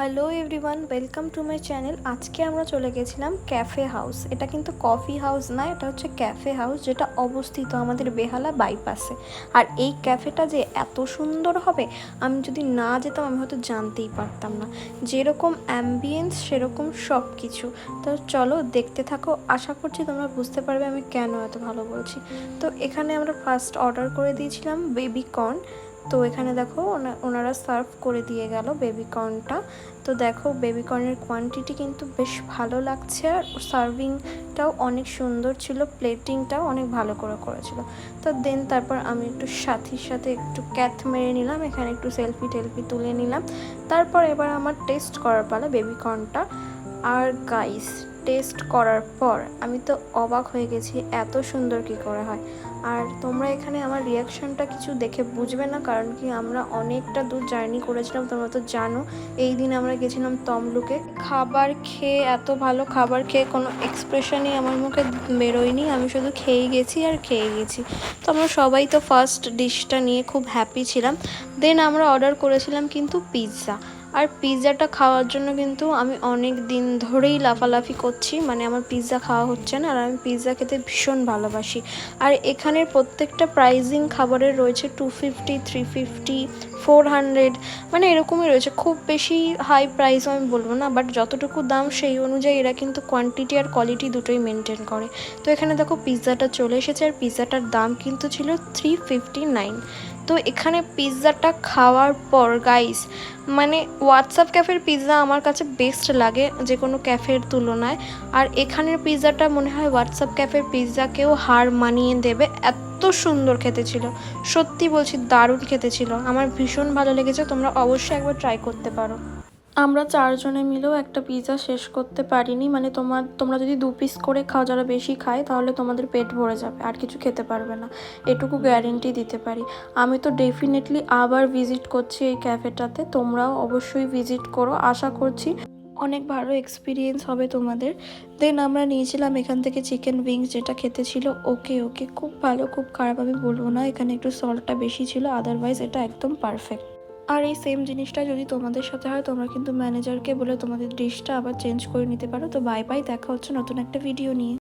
Hello everyone, welcome to my channel. আজকে আমরা চলে গেছিলাম ক্যাফে হাউস। এটা কিন্তু কফি হাউস না, এটা হচ্ছে ক্যাফে হাউস, যেটা অবস্থিত আমাদের বেহালা বাইপাসে। আর এই ক্যাফেটা যে এত সুন্দর হবে, আমি যদি না যেতাম আমি হয়তো জানতেই পারতাম না। যেরকম অ্যাম্বিয়েন্স সেরকম সব কিছু। তো চলো দেখতে থাকো, আশা করছি তোমরা বুঝতে পারবে আমি কেন এত ভালো বলছি। তো এখানে আমরা ফার্স্ট অর্ডার করে দিয়েছিলাম বেবি কর্ন। তো এখানে দেখো ওনারা সার্ভ করে দিয়ে গেল বেবি কর্নটা। তো দেখো বেবি কর্নের কোয়ান্টিটি কিন্তু বেশ ভালো লাগছে, আর সার্ভিংটাও অনেক সুন্দর ছিল, প্লেটিংটাও অনেক ভালো করে করেছিল। তো দেন তারপর আমি একটু সাথীর সাথে একটু ক্যাথ মেরে নিলাম, এখানে একটু সেলফি টেলফি তুলে নিলাম। তারপর এবার আমার টেস্ট করার পালা বেবি কর্নটা। আর গাইস, টেস্ট করার পর আমি তো অবাক হয়ে গেছি, এত সুন্দর কী করে হয়। আর তোমরা এখানে আমার রিয়াকশানটা কিছু দেখে বুঝবে না, কারণ কি আমরা অনেকটা দূর জার্নি করেছিলাম, তোমরা তো জানো। এই দিন আমরা গেছিলাম তমলুকে। খাবার খেয়ে, এত ভালো খাবার খেয়ে কোনো এক্সপ্রেশনই আমার মুখে বেরোয়নি, আমি শুধু খেয়ে গেছি আর খেয়ে গেছি। তো আমরা সবাই তো ফার্স্ট ডিশটা নিয়ে খুব হ্যাপি ছিলাম। দেন আমরা অর্ডার করেছিলাম কিন্তু পিৎজা। আর পিৎজাটা খাওয়ার জন্য কিন্তু আমি অনেক দিন ধরেই লাফালাফি করছি, মানে আমার পিৎজা খাওয়া হচ্ছে না, আর আমি পিৎজা খেতে ভীষণ ভালোবাসি। আর এখানের প্রত্যেকটা প্রাইজিং খাবারের রয়েছে 250, 350, 400, মানে এরকমই রয়েছে। খুব বেশি হাই প্রাইসও আমি বলবো না, বাট যতটুকু দাম সেই অনুযায়ী এরা কিন্তু কোয়ান্টিটি আর কোয়ালিটি দুটোই মেনটেন করে। তো এখানে দেখো পিৎজাটা চলে এসেছে, আর পিৎজাটার দাম কিন্তু ছিল 359। তো এখানে পিৎজাটা খাওয়ার পর গাইস, মানে হোয়াটসঅ্যাপ ক্যাফের পিৎজা আমার কাছে বেস্ট লাগে যে কোনো ক্যাফের তুলনায়। আর এখানের পিৎজাটা মনে হয় হোয়াটসঅ্যাপ ক্যাফের পিৎজাকেও হার মানিয়ে দেবে, এত সুন্দর খেতে ছিল। সত্যি বলছি, দারুণ খেতে ছিল, আমার ভীষণ ভালো লেগেছে। তোমরা অবশ্যই একবার ট্রাই করতে পারো। আমরা 4 জনে মিলেও একটা পিৎজা শেষ করতে পারিনি, মানে তোমরা যদি 2 পিস করে খাও, যারা বেশি খায়, তাহলে তোমাদের পেট ভরে যাবে, আর কিছু খেতে পারবে না, এটুকু গ্যারেন্টি দিতে পারি। আমি তো ডেফিনেটলি আবার ভিজিট করছি এই ক্যাফেটাতে, তোমরাও অবশ্যই ভিজিট করো, আশা করছি অনেক ভালো এক্সপিরিয়েন্স হবে তোমাদের। দেন আমরা নিয়েছিলাম এখান থেকে চিকেন উইংস, যেটা খেতে ছিল ওকে ওকে, খুব ভালো, খুব খারাপ আমি বলবো না। এখানে একটু সল্টটা বেশি ছিল, আদারওয়াইজ এটা একদম পারফেক্ট। আর এই সেম জিনিসটা যদি তোমাদের সাথে হয়, তোমরা কিন্তু ম্যানেজারকে বলে তোমাদের ডিশটা আবার চেঞ্জ করে নিতে পারো। তো বাই বাই, দেখা হচ্ছে নতুন একটা ভিডিও নিয়ে।